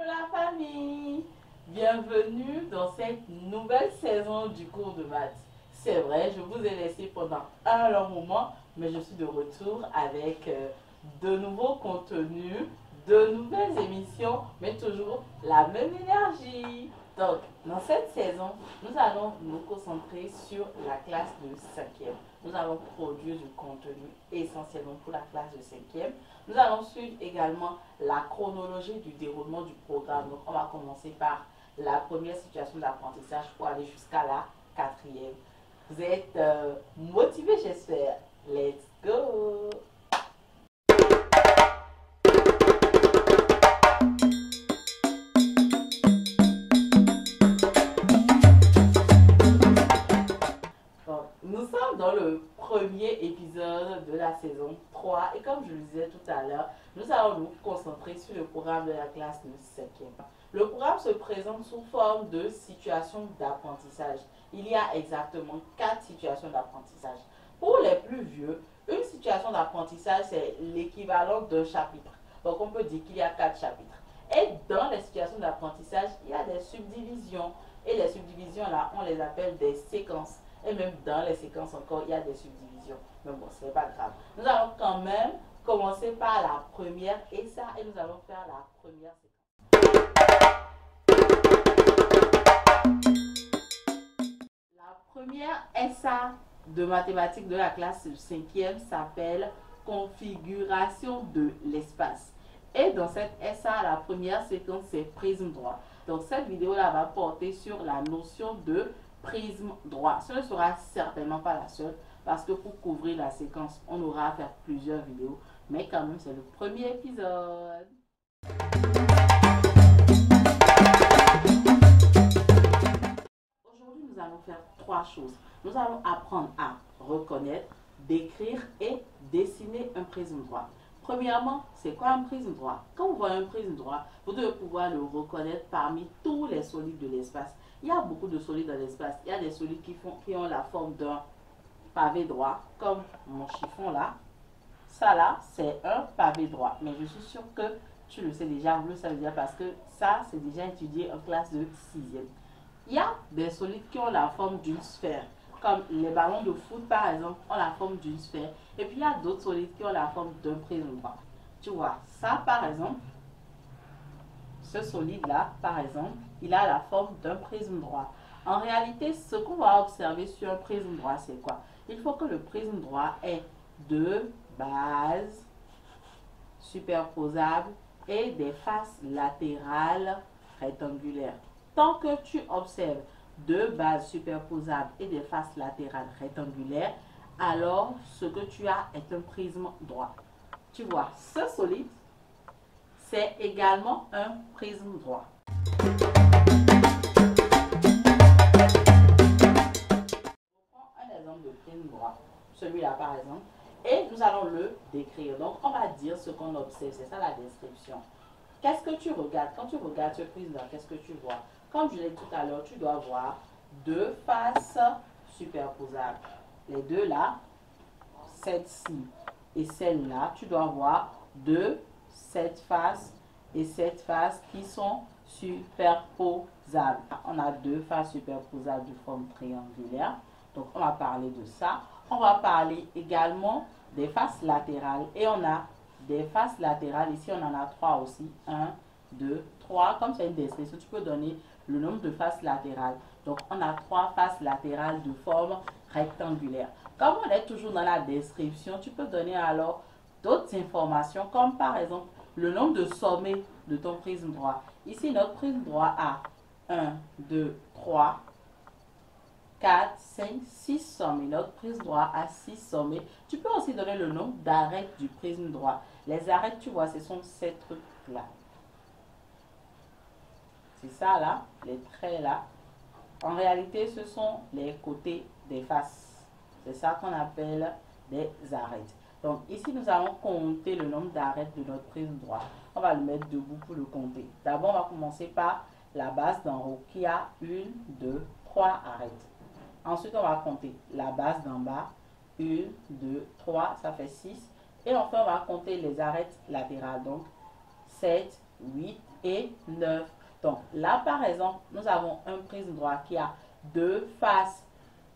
la famille, bienvenue dans cette nouvelle saison du cours de maths. C'est vrai, je vous ai laissé pendant un long moment, mais je suis de retour avec de nouveaux contenus, de nouvelles émissions, mais toujours la même énergie. Donc, dans cette saison, nous allons nous concentrer sur la classe de 5e. Nous allons produire du contenu essentiellement pour la classe de 5e. Nous allons suivre également la chronologie du déroulement du programme. Donc, on va commencer par la première situation d'apprentissage pour aller jusqu'à la 4e. Vous êtes motivés, j'espère. Let's go! Nous sommes dans le premier épisode de la saison 3 et comme je le disais tout à l'heure, nous allons nous concentrer sur le programme de la classe de 5e. Le programme se présente sous forme de situation d'apprentissage. Il y a exactement 4 situations d'apprentissage. Pour les plus vieux, une situation d'apprentissage, c'est l'équivalent d'un chapitre. Donc on peut dire qu'il y a 4 chapitres. Et dans les situations d'apprentissage, il y a des subdivisions. Et les subdivisions là, on les appelle des séquences. Et même dans les séquences encore, il y a des subdivisions. Mais bon, ce n'est pas grave. Nous allons quand même commencer par la première ESA et nous allons faire la première séquence. La première ESA de mathématiques de la classe 5e s'appelle configuration de l'espace. Et dans cette ESA, la première séquence, c'est prisme droit. Donc cette vidéo-là va porter sur la notion de prisme droit. Ce ne sera certainement pas la seule parce que pour couvrir la séquence, on aura à faire plusieurs vidéos. Mais quand même, c'est le premier épisode. Aujourd'hui, nous allons faire 3 choses. Nous allons apprendre à reconnaître, décrire et dessiner un prisme droit. Premièrement, c'est quoi un prisme droit? Quand vous voyez un prisme droit, vous devez pouvoir le reconnaître parmi tous les solides de l'espace. Il y a beaucoup de solides dans l'espace. Il y a des solides qui ont la forme d'un pavé droit, comme mon chiffon là. Ça là, c'est un pavé droit. Mais je suis sûre que tu le sais déjà, vous le savez déjà parce que ça, c'est déjà étudié en classe de 6e. Il y a des solides qui ont la forme d'une sphère. Comme les ballons de foot, par exemple, ont la forme d'une sphère. Et puis, il y a d'autres solides qui ont la forme d'un prisme droit. Tu vois, ça, par exemple, ce solide-là, par exemple, il a la forme d'un prisme droit. En réalité, ce qu'on va observer sur un prisme droit, c'est quoi? Il faut que le prisme droit ait deux bases superposables et des faces latérales rectangulaires. Tant que tu observes deux bases superposables et des faces latérales rectangulaires, alors ce que tu as est un prisme droit. Tu vois, ce solide, c'est également un prisme droit. Je prends un exemple de prisme droit, celui-là par exemple, et nous allons le décrire. Donc, on va dire ce qu'on observe, c'est ça la description. Qu'est-ce que tu regardes? Quand tu regardes ce prisme-là, qu'est-ce que tu vois? Comme je l'ai dit tout à l'heure, tu dois voir deux faces superposables. Les deux là, cette-ci et celle-là, tu dois voir cette face et cette face qui sont superposables. On a deux faces superposables de forme triangulaire. Donc, on va parler de ça. On va parler également des faces latérales. Et on a des faces latérales. Ici, on en a 3 aussi. 1, 2, 3. Comme c'est une description, tu peux donner le nombre de faces latérales. Donc, on a 3 faces latérales de forme rectangulaire. Comme on est toujours dans la description, tu peux donner alors d'autres informations, comme par exemple le nombre de sommets de ton prisme droit. Ici, notre prisme droit a 1, 2, 3, 4, 5, 6 sommets. Notre prisme droit a 6 sommets. Tu peux aussi donner le nombre d'arêtes du prisme droit. Les arêtes, tu vois, ce sont ces trucs-là. C'est ça là, les traits là. En réalité, ce sont les côtés des faces. C'est ça qu'on appelle des arêtes. Donc ici, nous allons compter le nombre d'arêtes de notre prisme droit. On va le mettre debout pour le compter. D'abord, on va commencer par la base d'en haut qui a 1, 2, 3 arêtes. Ensuite, on va compter la base d'en bas. 1, 2, 3, ça fait 6. Et enfin, on va compter les arêtes latérales. Donc 7, 8, et 9. Donc là, par exemple, nous avons un prisme droit qui a deux faces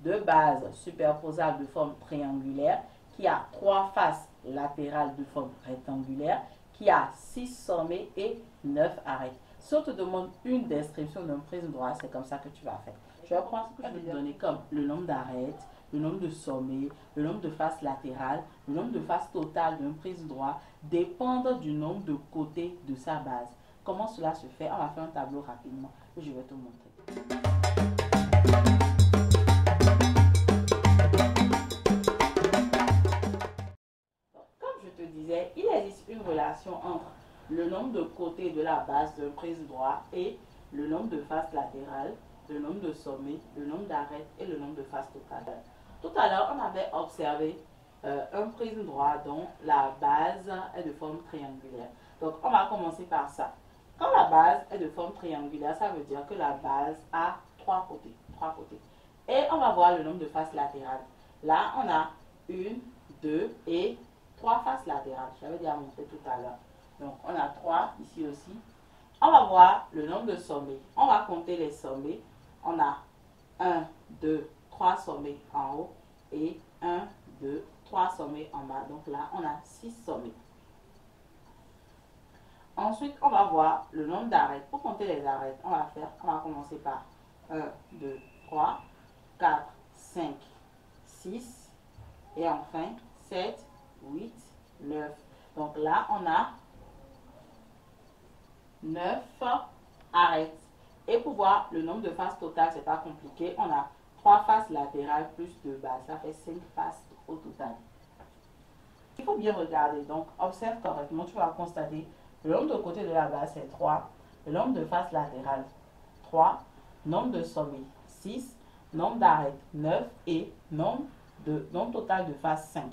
de base superposables de forme triangulaire, qui a trois faces latérales de forme rectangulaire, qui a 6 sommets et 9 arêtes. Si on te demande une description d'un prisme droit, c'est comme ça que tu vas faire. Je vais prendre ce que je vais te donner comme le nombre d'arêtes, le nombre de sommets, le nombre de faces latérales, le nombre de faces totales d'un prisme droit dépendent du nombre de côtés de sa base. Comment cela se fait? On va faire un tableau rapidement et je vais te montrer. Comme je te disais, il existe une relation entre le nombre de côtés de la base d'un prisme droit et le nombre de faces latérales, le nombre de sommets, le nombre d'arêtes et le nombre de faces totales. Tout à l'heure, on avait observé un prisme droit dont la base est de forme triangulaire. Donc, on va commencer par ça. Quand la base est de forme triangulaire, ça veut dire que la base a trois côtés. Et on va voir le nombre de faces latérales. Là, on a 1, 2 et 3 faces latérales. J'avais déjà montré tout à l'heure. Donc, on a 3 ici aussi. On va voir le nombre de sommets. On va compter les sommets. On a 1, 2, 3 sommets en haut et 1, 2, 3 sommets en bas. Donc là, on a 6 sommets. Ensuite, on va voir le nombre d'arêtes. Pour compter les arêtes, on va commencer par 1, 2, 3, 4, 5, 6 et enfin 7, 8, 9. Donc là, on a 9 arêtes. Et pour voir le nombre de faces totales, c'est pas compliqué. On a 3 faces latérales plus 2 bases. Ça fait 5 faces au total. Il faut bien regarder. Donc, observe correctement. Tu vas constater le nombre de côtés de la base, c'est 3. Le nombre de faces latérales, 3. Nombre de sommets, 6. Nombre d'arêtes, 9. Et nombre total de faces, 5.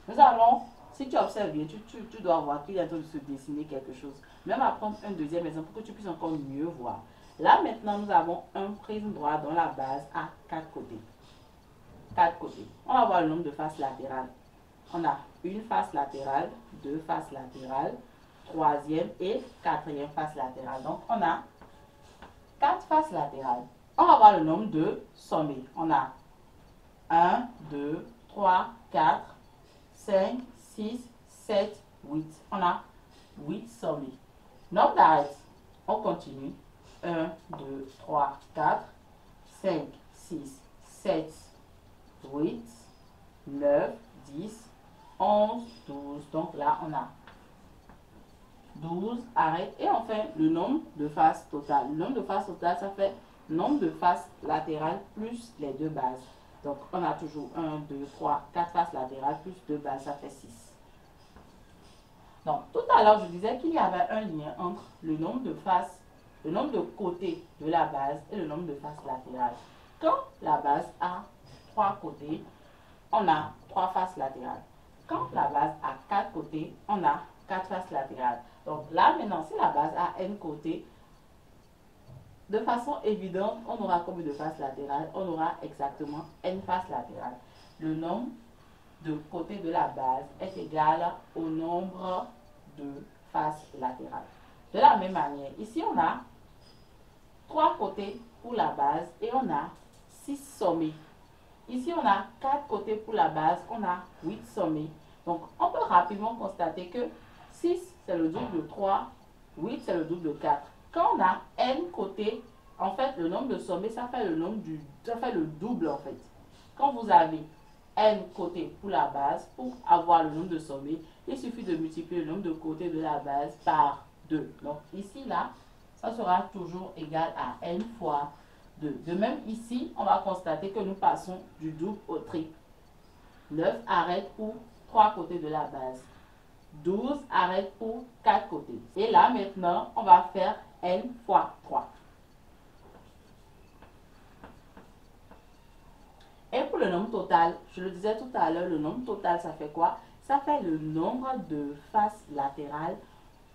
Nous allons, si tu observes bien, tu dois voir qu'il est en train de se dessiner quelque chose. Mais on va prendre un deuxième exemple pour que tu puisses encore mieux voir. Là, maintenant, nous avons un prisme droit dont la base a 4 côtés. 4 côtés. On va voir le nombre de faces latérales. On a une face latérale, 2 faces latérales, troisième et quatrième face latérale. Donc, on a 4 faces latérales. On va voir le nombre de sommets. On a 1, 2, 3, 4, 5, 6, 7, 8. On a 8 sommets. Nombre d'arêtes. On continue. 1, 2, 3, 4, 5, 6, 7, 8, 9, 10, 11, 12. Donc là, on a 12 arêtes. Et enfin, le nombre de faces totales. Le nombre de faces totales, ça fait nombre de faces latérales plus les 2 bases. Donc, on a toujours 1, 2, 3, 4 faces latérales plus 2 bases, ça fait 6. Donc, tout à l'heure, je disais qu'il y avait un lien entre le nombre de faces, le nombre de côtés de la base et le nombre de faces latérales. Quand la base a 3 côtés, on a 3 faces latérales. Quand la base a 4 côtés, on a 4 faces latérales. Donc là, maintenant, si la base a n côtés, de façon évidente, on aura combien de faces latérales? On aura exactement n faces latérales. Le nombre de côtés de la base est égal au nombre de faces latérales. De la même manière, ici, on a 3 côtés pour la base et on a 6 sommets. Ici, on a 4 côtés pour la base, on a 8 sommets. Donc, on peut rapidement constater que 6, c'est le double de 3, 8, c'est le double de 4. Quand on a n côtés, en fait, le nombre de sommets, ça fait le double, en fait. Quand vous avez n côtés pour la base, pour avoir le nombre de sommets, il suffit de multiplier le nombre de côtés de la base par 2. Donc, ici, là, ça sera toujours égal à n fois 2. De même, ici, on va constater que nous passons du double au triple. 9 arêtes pour 3 côtés de la base. 12 arêtes pour 4 côtés. Et là, maintenant, on va faire n fois 3. Et pour le nombre total, je le disais tout à l'heure, le nombre total, ça fait quoi? Ça fait le nombre de faces latérales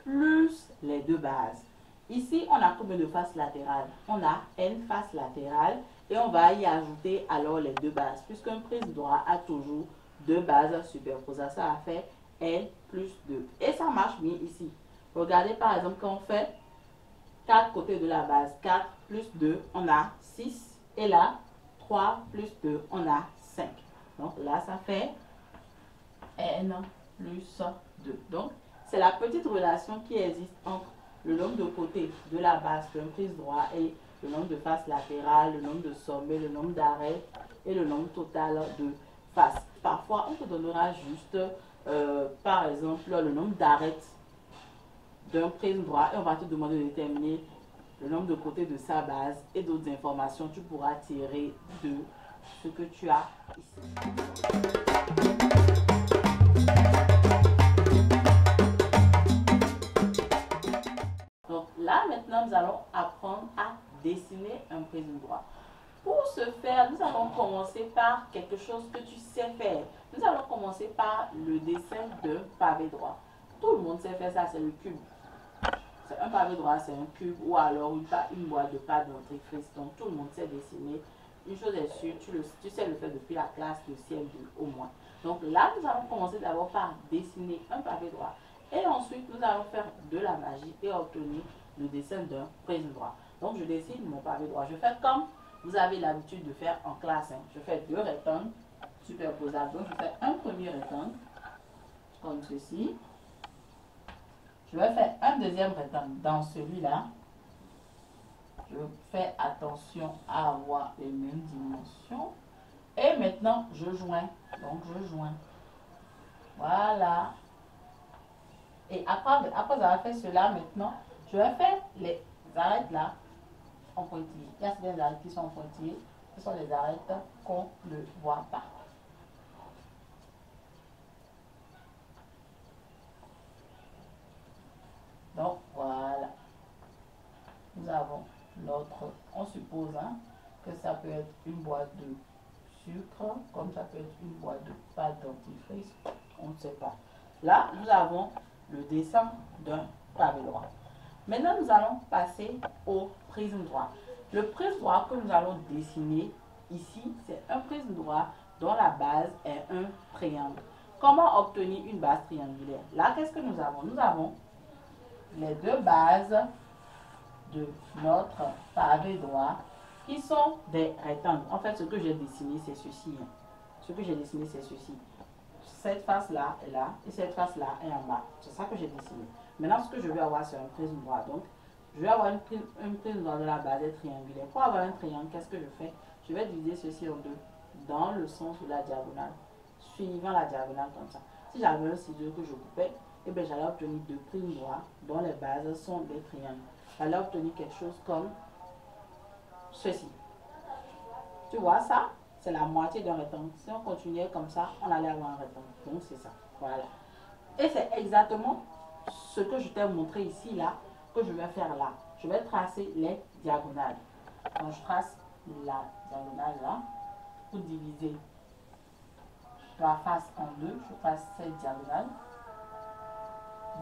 plus les 2 bases. Ici, on a combien de faces latérales? On a n faces latérales et on va y ajouter alors les 2 bases. Puisqu'un prisme droit a toujours 2 bases superposées, ça va faire n plus 2. Et ça marche bien ici. Regardez par exemple quand on fait 4 côtés de la base. 4 plus 2, on a 6. Et là, 3 plus 2, on a 5. Donc là, ça fait n plus 2. Donc, c'est la petite relation qui existe entre le nombre de côtés de la base d'un prise droit et le nombre de faces latérales, le nombre de sommets, le nombre d'arrêts et le nombre total de faces. Parfois, on te donnera juste, par exemple, le nombre d'arrêts d'un prisme droit et on va te demander de déterminer le nombre de côtés de sa base et d'autres informations tu pourras tirer de ce que tu as ici. Donc là maintenant nous allons apprendre à dessiner un prisme droit. Pour ce faire, nous allons commencer par quelque chose que tu sais faire. Nous allons commencer par le dessin d'un pavé droit. Tout le monde sait faire ça, c'est le cube. C'est un pavé droit, c'est un cube ou alors une boîte de pâte dentifrice. Donc tout le monde sait dessiner. Une chose est sûre, tu sais le faire depuis la classe de CM2 au moins. Donc là, nous allons commencer d'abord par dessiner un pavé droit. Et ensuite, nous allons faire de la magie et obtenir le dessin d'un prisme droit. Donc je dessine mon pavé droit. Je fais comme vous avez l'habitude de faire en classe. Je fais 2 rectangles superposables. Donc je fais un premier rectangle comme ceci. Je vais faire un deuxième rectangle dans celui-là. Je fais attention à avoir les mêmes dimensions. Et maintenant, je joins. Donc, je joins. Voilà. Et après avoir fait cela, maintenant, je vais faire les arêtes là en pointillés. Il y a certaines arêtes qui sont en pointillés. Ce sont les arêtes qu'on ne voit pas. Donc, voilà. Nous avons notre, on suppose que ça peut être une boîte de sucre, comme ça peut être une boîte de pâte dentifrice, on ne sait pas. Là, nous avons le dessin d'un pavé droit. Maintenant, nous allons passer au prisme droit. Le prisme droit que nous allons dessiner ici, c'est un prisme droit dont la base est un triangle. Comment obtenir une base triangulaire? Là, qu'est-ce que nous avons? Nous avons les deux bases de notre pavé droit qui sont des rectangles. En fait, ce que j'ai dessiné, c'est ceci. Ce que j'ai dessiné, c'est ceci. Cette face-là est là et cette face-là est en bas. C'est ça que j'ai dessiné. Maintenant, ce que je veux avoir, c'est un prisme droit. Donc, je vais avoir un prisme droit de la base est triangulaire. Pour avoir un triangle, qu'est-ce que je fais? Je vais diviser ceci en deux dans le sens de la diagonale, suivant la diagonale comme ça. Si j'avais un ciseau que je coupais, eh bien, j'allais obtenir deux prismes droits dont les bases sont des triangles. J'allais obtenir quelque chose comme ceci. Tu vois ça? C'est la moitié d'un rectangle. Si on continuait comme ça, on allait avoir un rectangle. Donc c'est ça. Voilà. Et c'est exactement ce que je t'ai montré ici, là, que je vais faire là. Je vais tracer les diagonales. Donc je trace la diagonale là pour diviser la face en deux. Je trace cette diagonale.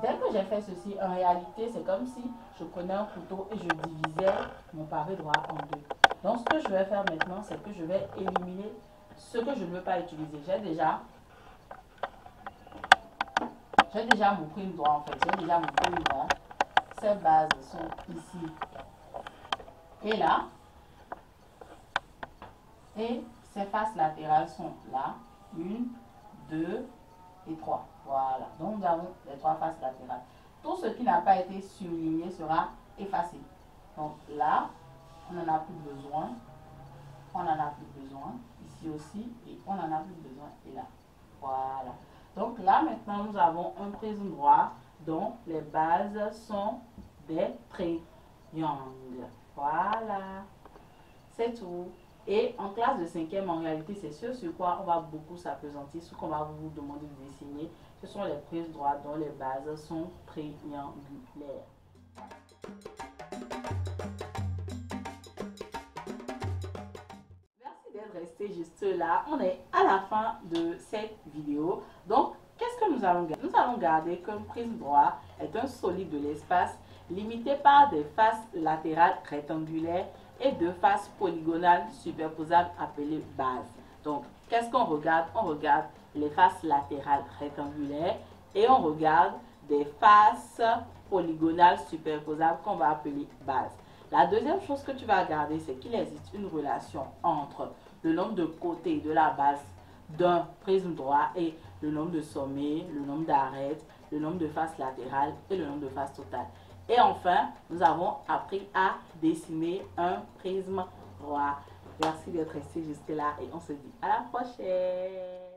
Dès que j'ai fait ceci, en réalité, c'est comme si je prenais un couteau et je divisais mon pavé droit en deux. Donc, ce que je vais faire maintenant, c'est que je vais éliminer ce que je ne veux pas utiliser. J'ai déjà mon prisme droit, en fait. J'ai déjà mon prisme droit. Ces bases sont ici et là. Et ces faces latérales sont là. 1, 2 et 3. Voilà. Donc, nous avons les 3 faces latérales. Tout ce qui n'a pas été surligné sera effacé. Donc là, on n'en a plus besoin. On n'en a plus besoin. Ici aussi. Et on n'en a plus besoin. Et là. Voilà. Donc là, maintenant, nous avons un prisme droit dont les bases sont des triangles. Voilà. C'est tout. Et en classe de 5e, en réalité, c'est sur quoi on va beaucoup s'appesantir. Ce qu'on va vous demander de dessiner, ce sont les prises droites dont les bases sont triangulaires. Merci d'être resté juste là. On est à la fin de cette vidéo. Donc, qu'est-ce que nous allons garder? Nous allons garder qu'un prisme droit est un solide de l'espace limité par des faces latérales rectangulaires et deux faces polygonales superposables appelées bases. Donc, qu'est-ce qu'on regarde? On regarde les faces latérales rectangulaires et on regarde des faces polygonale superposable qu'on va appeler base. La deuxième chose que tu vas regarder, c'est qu'il existe une relation entre le nombre de côtés de la base d'un prisme droit et le nombre de sommets, le nombre d'arêtes, le nombre de faces latérales et le nombre de faces totales. Et enfin, nous avons appris à dessiner un prisme droit. Merci d'être resté jusque là et on se dit à la prochaine.